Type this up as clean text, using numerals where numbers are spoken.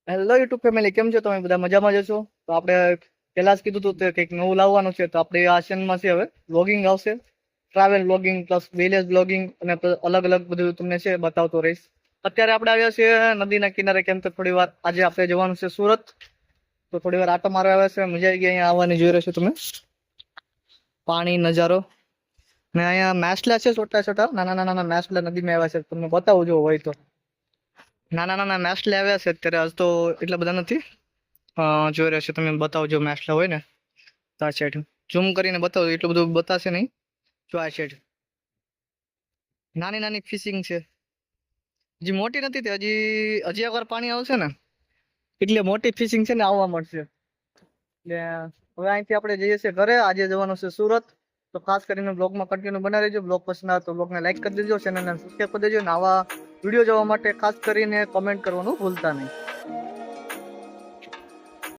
Hello YouTube family, કેમ છો તમે? બધા મજામાં જ છો? તો આપણે પહેલા જ કીધું હતું કે કંઈક નવું લાવવાનું છે, તો આપણે આ ચેનલમાં છે હવે વ્લોગિંગ આવશે, travel vlogging plus village vlogging અને અલગ અલગ બધું તમને છે બતાવતો રહીશ. અત્યારે આપણે આવ્યા છીએ નદીના કિનારે, કેમ તો થોડી વાર આજે આપણે જવાનું છે સુરત, તો થોડી વાર આટો મારવા આવ્યા છે. મજા આવી ગઈ અહીંયા આવવાની, જોઈ રહ્યો છો તમે પાણી નજારો. ને અહીંયા માછલા છે, છોટા છોટા નાના નાના માછલા નદીમાં આવ્યા છે. તમને બતાવું જો હોય તો નાના નાના માછલા આવ્યા છે અત્યારે. આજ તો એટલા બધા નથી. જોઈ રહ્યા છો તમે, બતાવજો માછલા હોય ને તો આ સાઈડ ઝૂમ કરીને બતાવજો, એટલું બધું બતાશે નહીં. જો આ સાઈડ નાની નાની ફિશિંગ છે, હજી મોટી નથી તે, હજી એકવાર પાણી આવશે ને એટલે મોટી ફિશિંગ છે ને આવવા મળશે. એટલે હવે અહીંથી આપણે જઈએ છીએ ઘરે. આજે જવાનું છે સુરત, તો ખાસ કરીને બ્લોગમાં કન્ટિન્યુ બનાવી રહેજો. બ્લોગ પસંદ આવે તો બ્લોગને લાઈક કરી દેજો, ચેનલને સબસ્ક્રાઈબ કરી દેજો અને આવા વિડીયો જોવા માટે ખાસ કરીને કોમેન્ટ કરવાનું ભૂલતા નહીં.